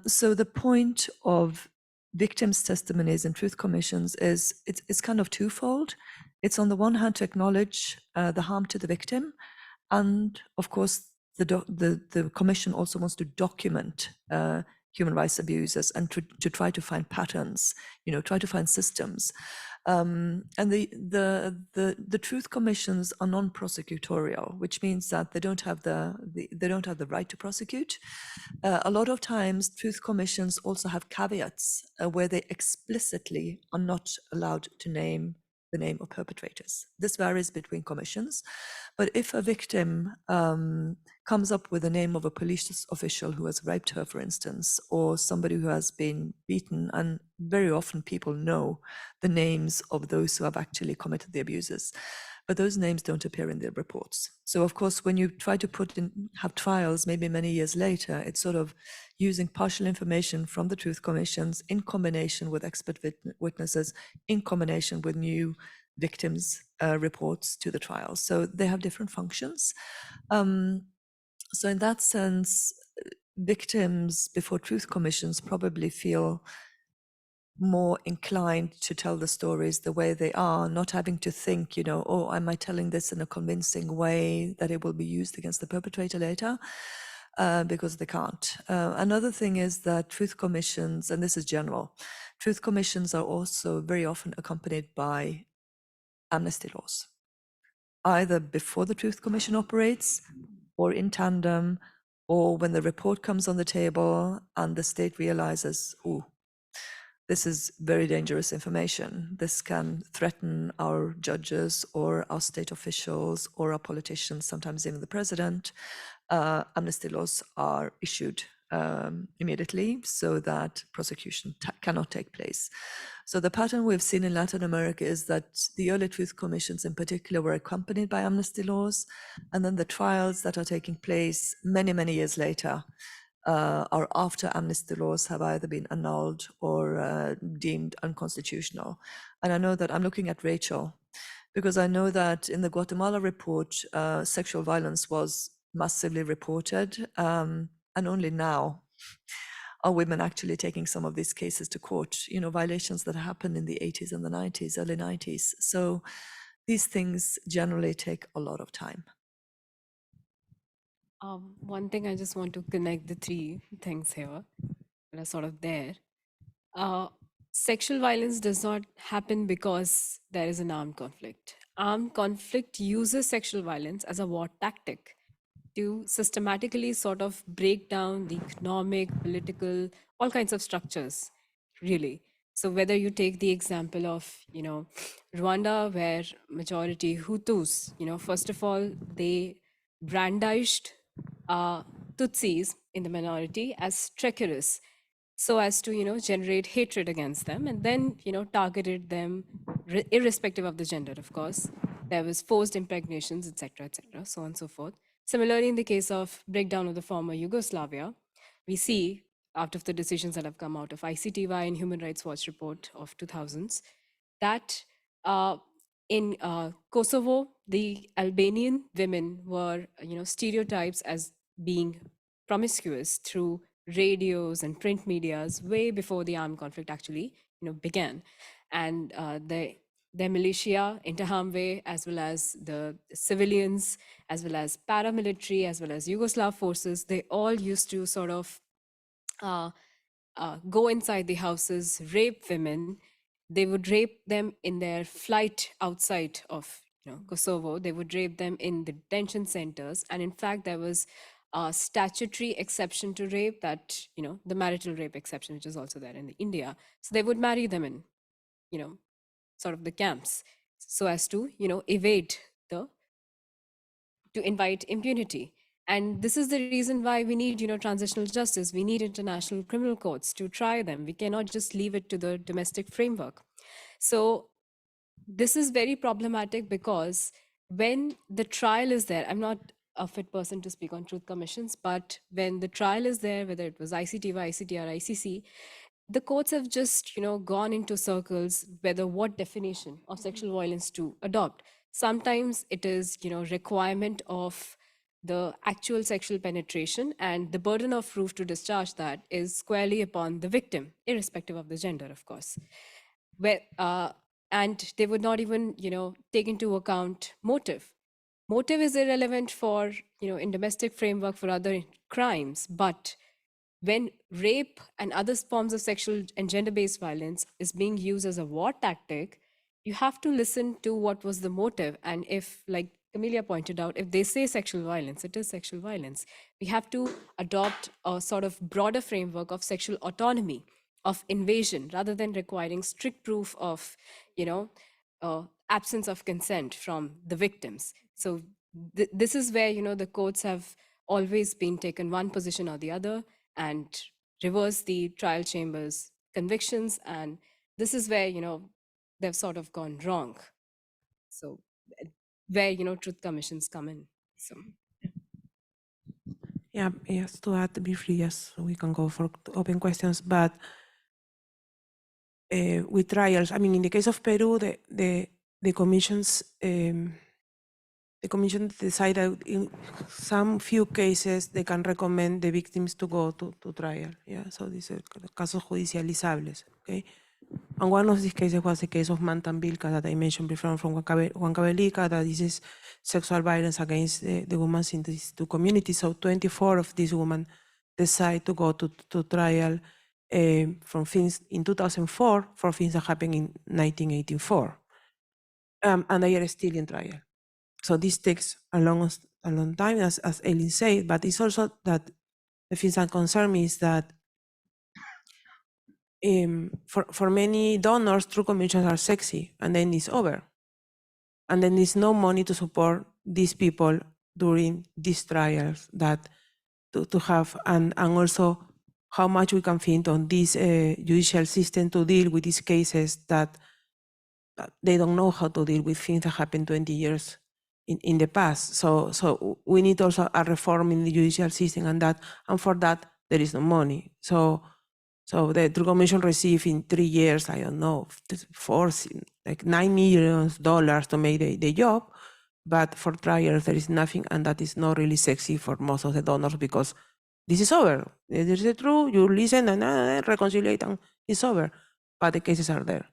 So the point of victims' testimonies and truth commissions is it's kind of twofold. It's on the one hand to acknowledge the harm to the victim, and of course the commission also wants to document human rights abuses and to try to find patterns, try to find systems. And the truth commissions are non-prosecutorial, which means that they don't have the right to prosecute. A lot of times, truth commissions also have caveats where they explicitly are not allowed to name the name of perpetrators. This varies between commissions, but if a victim comes up with the name of a police official who has raped her, for instance, or somebody who has been beaten, and very often people know the names of those who have actually committed the abuses, but those names don't appear in their reports. So of course, when you try to have trials, maybe many years later, it's sort of using partial information from the truth commissions in combination with expert witnesses, in combination with new victims' reports to the trial. So they have different functions. So in that sense, victims before truth commissions probably feel more inclined to tell the stories the way they are, not having to think, oh, am I telling this in a convincing way that it will be used against the perpetrator later? Because they can't. Another thing is that truth commissions, and this is general, truth commissions are also very often accompanied by amnesty laws. either before the Truth Commission operates or in tandem, or when the report comes on the table and the state realizes, oh, this is very dangerous information. This can threaten our judges or our state officials or our politicians, sometimes even the president. Amnesty laws are issued immediately so that prosecution cannot take place. So the pattern we've seen in Latin America is that the early truth commissions in particular were accompanied by amnesty laws, and then the trials that are taking place many, many years later are after amnesty laws have either been annulled or deemed unconstitutional. And I know that I'm looking at Rachel, because I know that in the Guatemala report, sexual violence was massively reported, and only now are women actually taking some of these cases to court, violations that happened in the 80s and the 90s, early 90s. So these things generally take a lot of time. One thing I just want to connect the three things here that are sort of there. Sexual violence does not happen because there is an armed conflict. Armed conflict uses sexual violence as a war tactic to systematically sort of break down the economic, political, all kinds of structures, really. So whether you take the example of, Rwanda, where majority Hutus, first of all, they brandished Tutsis in the minority as treacherous, so as to generate hatred against them, and then targeted them irrespective of the gender. Of course, there was forced impregnations, etc., so on and so forth. Similarly, in the case of breakdown of the former Yugoslavia, we see out of the decisions that have come out of ICTY and Human Rights Watch report of 2000s that in Kosovo, the Albanian women were stereotypes as being promiscuous through radios and print medias way before the armed conflict actually began. And their militia, Interhamwe, as well as the civilians, as well as paramilitary, as well as Yugoslav forces, they all used to sort of go inside the houses, rape women. They would rape them in their flight outside of Kosovo. They would rape them in the detention centers. And in fact, there was a statutory exception to rape, that, the marital rape exception, which is also there in India. So they would marry them in, sort of the camps, so as to, evade to invite impunity. And this is the reason why we need, transitional justice. We need international criminal courts to try them. We cannot just leave it to the domestic framework. So this is very problematic, because when the trial is there, I'm not a fit person to speak on truth commissions, but when the trial is there, whether it was ICTY, ICTR, ICC, the courts have just, gone into circles whether what definition of sexual violence to adopt. Sometimes it is, requirement of the actual sexual penetration, and the burden of proof to discharge that is squarely upon the victim, irrespective of the gender, of course. And they would not even, take into account motive. Motive is irrelevant for, in domestic framework for other crimes, but when rape and other forms of sexual and gender-based violence is being used as a war tactic, you have to listen to what was the motive. And if, like Camila pointed out, if they say sexual violence, it is sexual violence. We have to adopt a sort of broader framework of sexual autonomy, of invasion, rather than requiring strict proof of, absence of consent from the victims. So this is where, the courts have always been taken one position or the other, and reverse the trial chambers' convictions. And this is where, they've sort of gone wrong. So where, truth commissions come in. So. Yeah, yes, to add briefly, yes, we can go for open questions, but with trials, I mean, in the case of Peru, the commissions, the commission decided in some few cases they can recommend the victims to go to trial. Yeah, so these are casos judicializables. Okay, and one of these cases was the case of Mantambilca that I mentioned before from Huancavelica, that this is sexual violence against the women in these two communities. So 24 of these women decide to go to trial from things in 2004 for things that happened in 1984, and they are still in trial. So this takes a long time, as Elin said, but it's also that the things that concern me is that for many donors, truth commissions are sexy, and then it's over. And then there's no money to support these people during these trials that to have, and also how much we can think on this judicial system to deal with these cases that they don't know how to deal with things that happened 20 years in the past. So we need also a reform in the judicial system, and for that there is no money. So the Truth Commission received in 3 years, I don't know, like $9 million to make the job, but for trials there is nothing, and that is not really sexy for most of the donors because this is over. This is the truth. You listen and reconcile, and it's over. But the cases are there.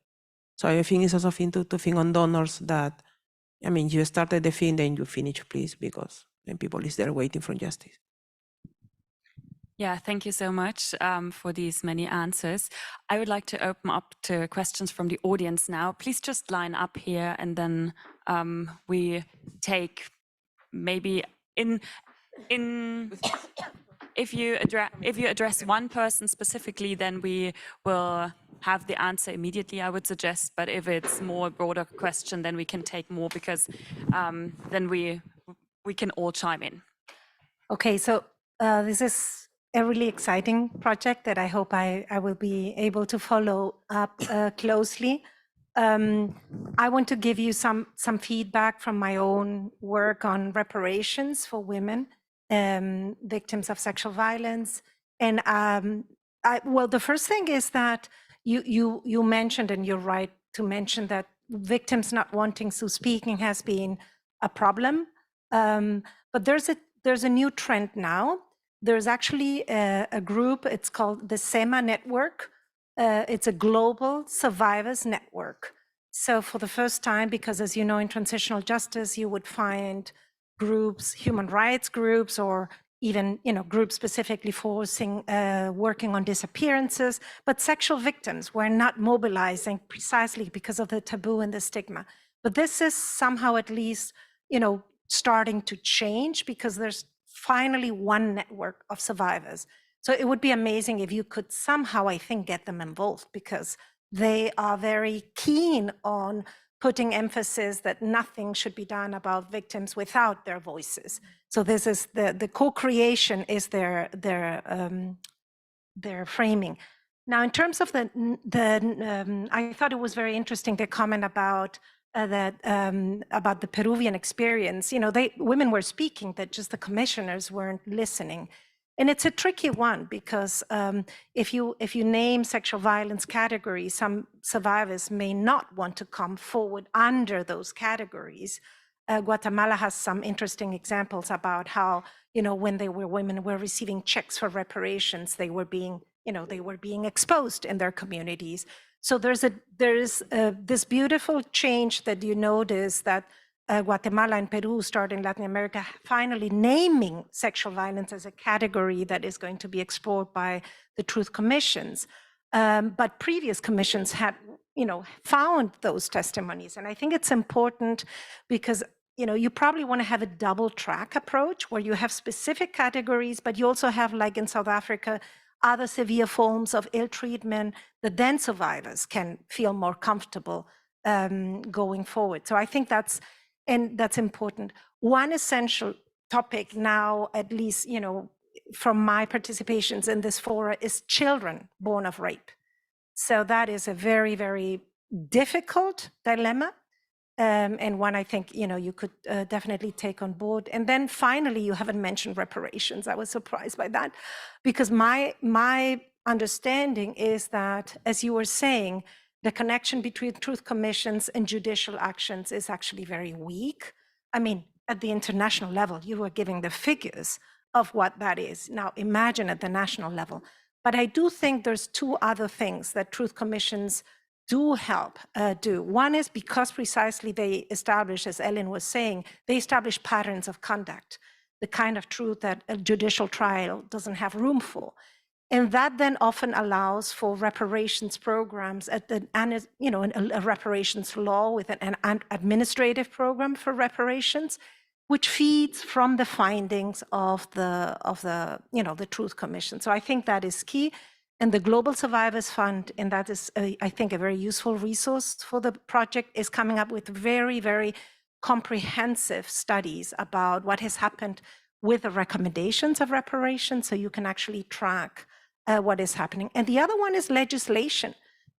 So I think it's also a thing to think on donors that, I mean, you started the thing, then you finish, please, because then people is there waiting for justice. Yeah, thank you so much for these many answers. I would like to open up to questions from the audience now. Please just line up here, and then we take maybe if you address one person specifically, then we will have the answer immediately, I would suggest. But if it's more broader question, then we can take more, because then we can all chime in. Okay, so this is a really exciting project that I hope I will be able to follow up closely. I want to give you some feedback from my own work on reparations for women victims of sexual violence. And well, the first thing is that you mentioned, and you're right to mention, that victims not wanting to speaking has been a problem. But there's a new trend now. There's actually a group, it's called the SEMA network. It's a global survivors network. So for the first time, because as you know, in transitional justice, you would find groups, human rights groups, or even groups specifically working on disappearances, but sexual victims were not mobilizing precisely because of the taboo and the stigma. But this is somehow at least starting to change, because there's finally one network of survivors. So it would be amazing if you could somehow, I think, get them involved, because they are very keen on putting emphasis that nothing should be done about victims without their voices. So this is the co-creation is their framing. Now, in terms of I thought it was very interesting, the comment about about the Peruvian experience. Women were speaking, that just the commissioners weren't listening. And it's a tricky one, because if you name sexual violence categories, some survivors may not want to come forward under those categories. Guatemala has some interesting examples about how, when women were receiving checks for reparations, they were being exposed in their communities. So there's this beautiful change that you notice, that Guatemala and Peru start in Latin America, finally naming sexual violence as a category that is going to be explored by the truth commissions. But previous commissions had, found those testimonies. And I think it's important, because, you probably want to have a double track approach, where you have specific categories, but you also have, like in South Africa, other severe forms of ill treatment that then survivors can feel more comfortable going forward. So I think that's important. One essential topic now, at least, from my participations in this forum, is children born of rape. So that is a very, very difficult dilemma, and one I think, you could definitely take on board. And then finally, you haven't mentioned reparations. I was surprised by that, because my understanding is that, as you were saying, the connection between truth commissions and judicial actions is actually very weak. I mean, at the international level, you were giving the figures of what that is. Now imagine at the national level. But I do think there's two other things that truth commissions do help do. One is because precisely they establish, as Elin was saying, they establish patterns of conduct, the kind of truth that a judicial trial doesn't have room for. And that then often allows for reparations programs and a reparations law with an administrative program for reparations, which feeds from the findings of the Truth Commission. So I think that is key. And the Global Survivors Fund, and that is, I think, a very useful resource for the project, is coming up with very, very comprehensive studies about what has happened with the recommendations of reparations, so you can actually track what is happening. And the other one is legislation,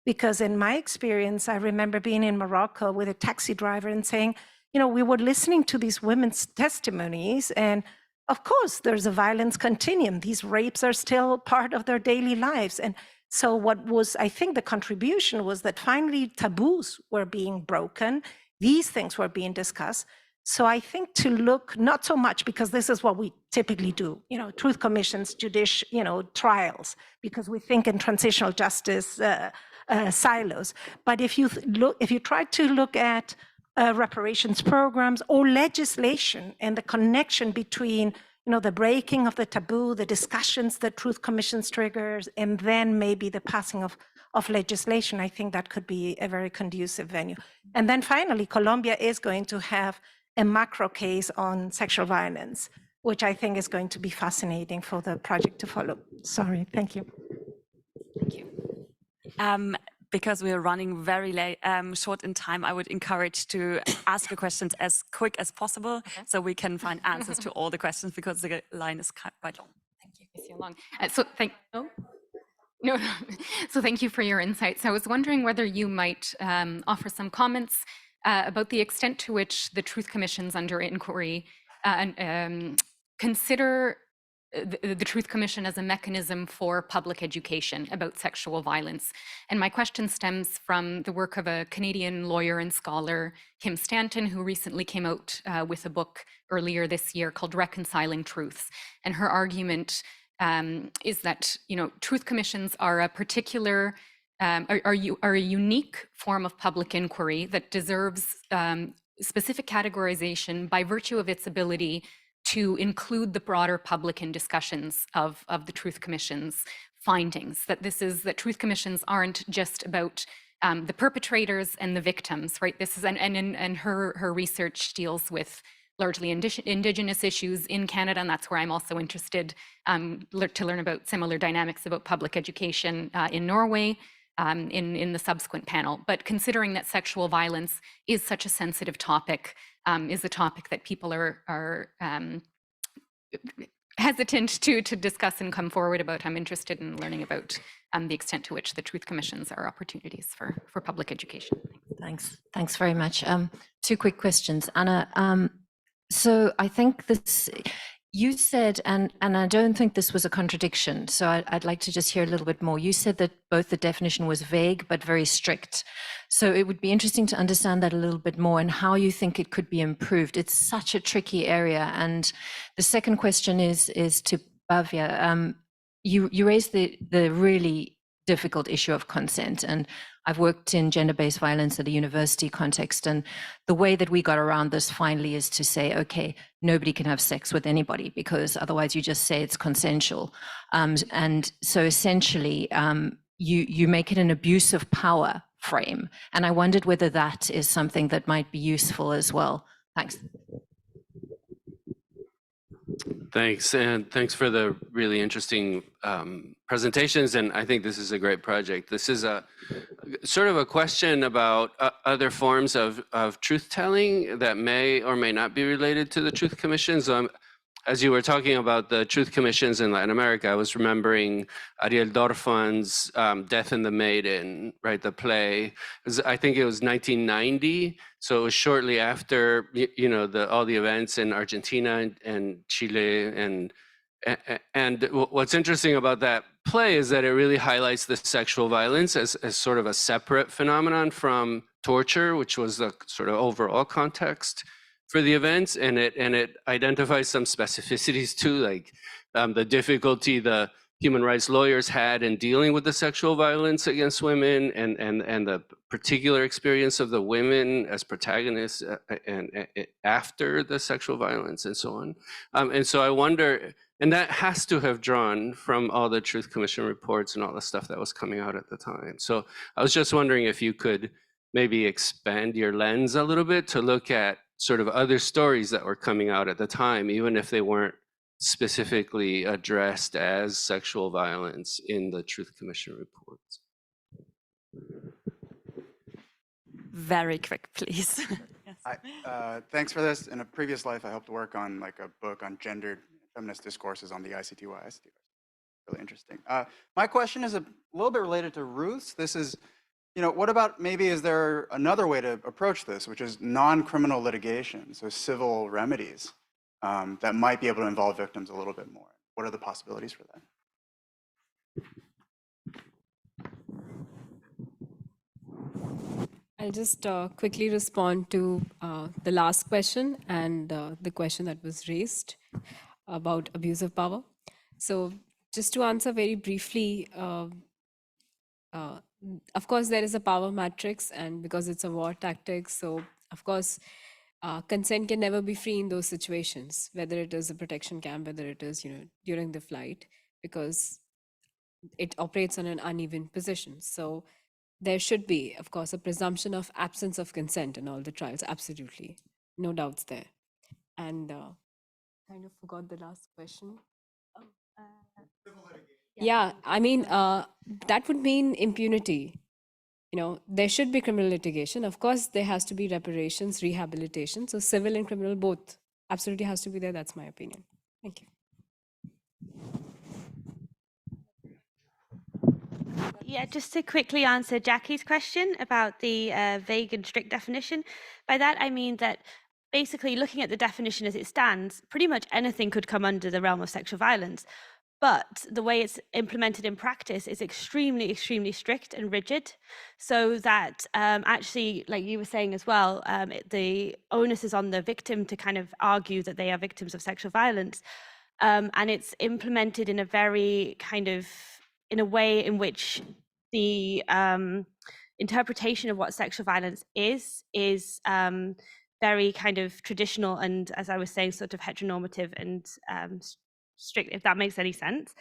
because in my experience, I remember being in Morocco with a taxi driver and saying, we were listening to these women's testimonies, and of course, there's a violence continuum. These rapes are still part of their daily lives. And so what was, I think, the contribution was that finally taboos were being broken. These things were being discussed. So I think to look, not so much because this is what we typically do, truth commissions, trials, because we think in transitional justice silos. But if you try to look at reparations programs or legislation and the connection between the breaking of the taboo, the discussions that truth commissions triggers, and then maybe the passing of legislation, I think that could be a very conducive venue. And then finally, Colombia is going to have a macro case on sexual violence, which I think is going to be fascinating for the project to follow. Sorry, thank you. Thank you. Because we are running very late, short in time, I would encourage to ask your questions as quick as possible, so we can find answers to all the questions, because the line is quite long. Thank you. I see long. So thank you for your insights. I was wondering whether you might offer some comments about the extent to which the Truth Commissions under inquiry consider the Truth Commission as a mechanism for public education about sexual violence. And my question stems from the work of a Canadian lawyer and scholar, Kim Stanton, who recently came out with a book earlier this year called Reconciling Truths. And her argument is that, Truth Commissions are a particular, are a unique form of public inquiry that deserves specific categorization by virtue of its ability to include the broader public in discussions of the Truth Commission's findings, that Truth Commissions aren't just about the perpetrators and the victims, right? This is, and her research deals with largely Indigenous issues in Canada, and that's where I'm also interested to learn about similar dynamics about public education in Norway in the subsequent panel. But considering that sexual violence is such a sensitive topic, is a topic that people are hesitant to discuss and come forward about, I'm interested in learning about the extent to which the Truth Commissions are opportunities for public education. Thanks very much. Two quick questions, Anna. So I think this, you said, and I don't think this was a contradiction, so I'd like to just hear a little bit more. You said that both the definition was vague but very strict. So it would be interesting to understand that a little bit more and how you think it could be improved. It's such a tricky area. And the second question is to Bhavya. You raised the really difficult issue of consent, and I've worked in gender-based violence at a university context, and the way that we got around this finally is to say, okay, nobody can have sex with anybody, because otherwise you just say it's consensual. And so essentially, you make it an abuse of power frame. And I wondered whether that is something that might be useful as well. Thanks. Thanks, and thanks for the really interesting presentations, and I think this is a great project. This is a sort of a question about other forms of truth-telling that may or may not be related to the Truth Commissions. As you were talking about the Truth Commissions in Latin America, I was remembering Ariel Dorfan's Death and the Maiden, right, the play. I think it was 1990, so it was shortly after, all the events in Argentina and Chile. And what's interesting about that play is that it really highlights the sexual violence as sort of a separate phenomenon from torture, which was the sort of overall context for the events, and it identifies some specificities too, like the difficulty the human rights lawyers had in dealing with the sexual violence against women, and the particular experience of the women as protagonists and after the sexual violence and so on. And so I wonder And that has to have drawn from all the Truth Commission reports and all the stuff that was coming out at the time. So I was just wondering if you could maybe expand your lens a little bit to look at sort of other stories that were coming out at the time, even if they weren't specifically addressed as sexual violence in the Truth Commission reports. Very quick, please. Thanks for this. In a previous life, I helped work on like a book on gendered feminist discourses on the ICTY. Really interesting. My question is a little bit related to Ruth's. This is, what about maybe is there another way to approach this, which is non-criminal litigation, so civil remedies that might be able to involve victims a little bit more? What are the possibilities for that? I'll just quickly respond to the last question and the question that was raised about abuse of power. So just to answer very briefly, of course, there is a power matrix, and because it's a war tactic, so of course, consent can never be free in those situations, whether it is a protection camp, whether it is, during the flight, because it operates on an uneven position. So there should be, of course, a presumption of absence of consent in all the trials. Absolutely. No doubts there. And kind of forgot the last question. Yeah, I mean, that would mean impunity. There should be criminal litigation. Of course, there has to be reparations, rehabilitation. So civil and criminal both absolutely has to be there. That's my opinion. Thank you. Yeah, just to quickly answer Jackie's question about the vague and strict definition. By that, I mean that basically looking at the definition as it stands, pretty much anything could come under the realm of sexual violence. But the way it's implemented in practice is extremely, extremely strict and rigid, so that actually, like you were saying as well, the onus is on the victim to kind of argue that they are victims of sexual violence. And it's implemented in a very kind of, in a way in which the interpretation of what sexual violence is very kind of traditional and, as I was saying, sort of heteronormative and strict, if that makes any sense.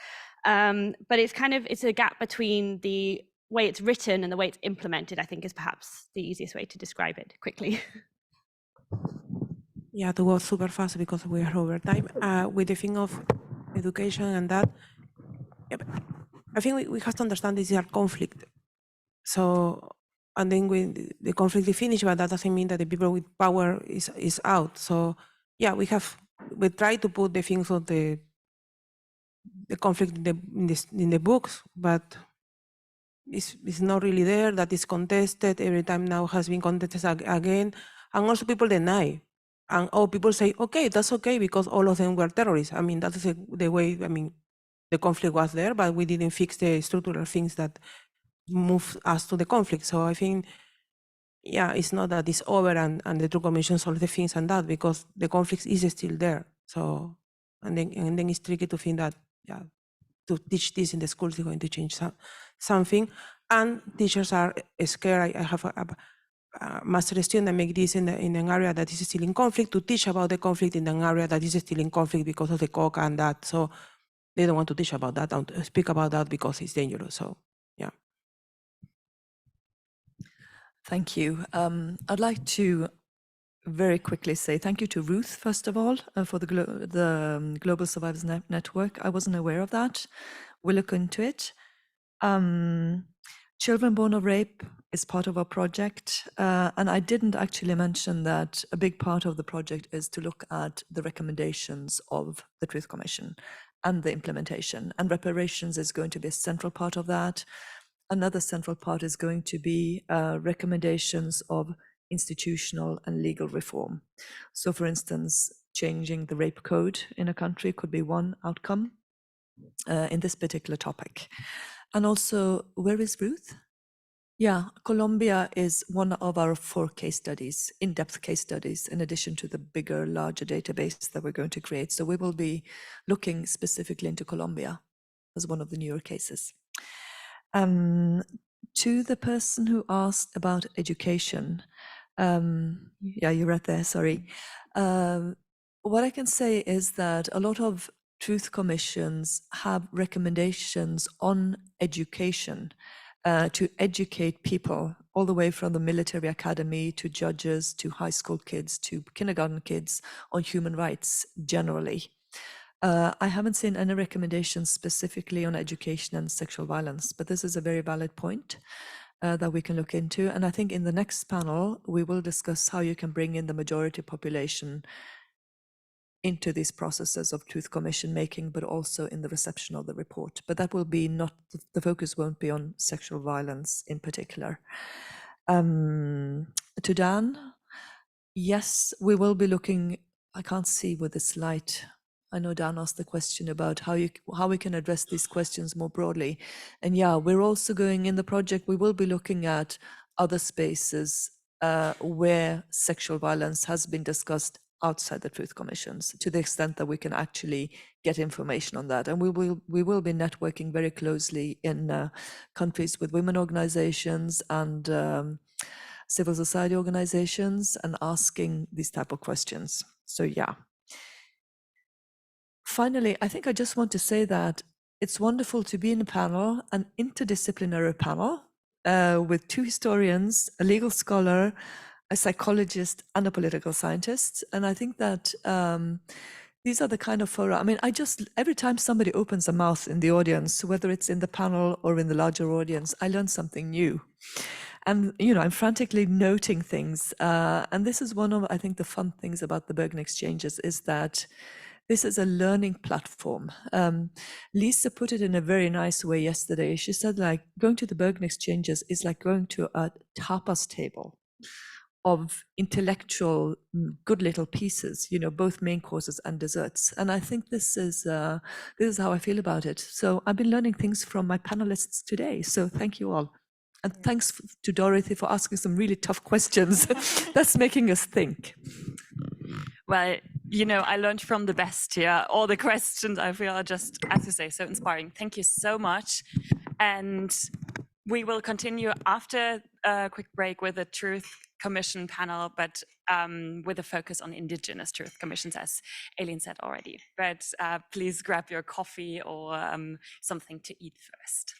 But it's a gap between the way it's written and the way it's implemented, I think, is perhaps the easiest way to describe it quickly. Yeah, to go super fast because we are over time. With the thing of education and that, I think we have to understand this is a conflict. So, and then when the conflict is finished, but that doesn't mean that the people with power is out. So, yeah, we try to put the things of the conflict in the books, but it's not really there. That is contested every time now has been contested again, and also people deny, and people say, okay, that's okay because all of them were terrorists. I mean, that is the way. I mean, the conflict was there, but we didn't fix the structural things that move us to the conflict. So I think, yeah, it's not that it's over and the Truth Commission solves the things and that, because the conflict is still there. So, and then it's tricky to think that, yeah, to teach this in the schools is going to change something. And teachers are scared. I have a master student that make this in an area that is still in conflict, to teach about the conflict in an area that is still in conflict because of the coca and that. So they don't want to teach about that and speak about that because it's dangerous. So, yeah. Thank you. I'd like to very quickly say thank you to Ruth, first of all, for the Global Survivors Network. I wasn't aware of that. We'll look into it. Children born of rape is part of our project. And I didn't actually mention that a big part of the project is to look at the recommendations of the Truth Commission and the implementation. And reparations is going to be a central part of that. Another central part is going to be recommendations of institutional and legal reform. So, for instance, changing the rape code in a country could be one outcome in this particular topic. And also, where is Ruth? Yeah, Colombia is one of our 4 case studies, in-depth case studies, in addition to the bigger, larger database that we're going to create. So we will be looking specifically into Colombia as one of the newer cases. To the person who asked about education, yeah, you're right there, sorry. What I can say is that a lot of truth commissions have recommendations on education to educate people all the way from the military academy to judges to high school kids to kindergarten kids on human rights generally. I haven't seen any recommendations specifically on education and sexual violence, but this is a very valid point that we can look into. And I think in the next panel, we will discuss how you can bring in the majority population into these processes of truth commission making, but also in the reception of the report. But that will be not, the focus won't be on sexual violence in particular. To Dan, yes, we will be looking, I can't see with this light. I know Dan asked the question about how we can address these questions more broadly. And yeah, we're also going in the project, we will be looking at other spaces where sexual violence has been discussed outside the truth commissions, to the extent that we can actually get information on that. And we will be networking very closely in countries with women organizations and civil society organizations and asking these type of questions. So yeah. Finally, I think I just want to say that it's wonderful to be in a panel, an interdisciplinary panel with two historians, a legal scholar, a psychologist, and a political scientist. And I think that these are the kind of fora. I mean, every time somebody opens a mouth in the audience, whether it's in the panel or in the larger audience, I learn something new. And, you know, I'm frantically noting things. And this is one of, I think, the fun things about the Bergen Exchanges is that this is a learning platform. Lisa put it in a very nice way yesterday. She said, like, going to the Bergen Exchanges is like going to a tapas table of intellectual good little pieces, you know, both main courses and desserts. And I think this is how I feel about it. So I've been learning things from my panelists today. So thank you all. And thanks to Dorothy for asking some really tough questions. That's making us think. Well, you know, I learned from the best here. All the questions I feel are just, as you say, so inspiring. Thank you so much. And we will continue after a quick break with the Truth Commission panel, but with a focus on indigenous truth commissions, as Elin said already. But please grab your coffee or something to eat first.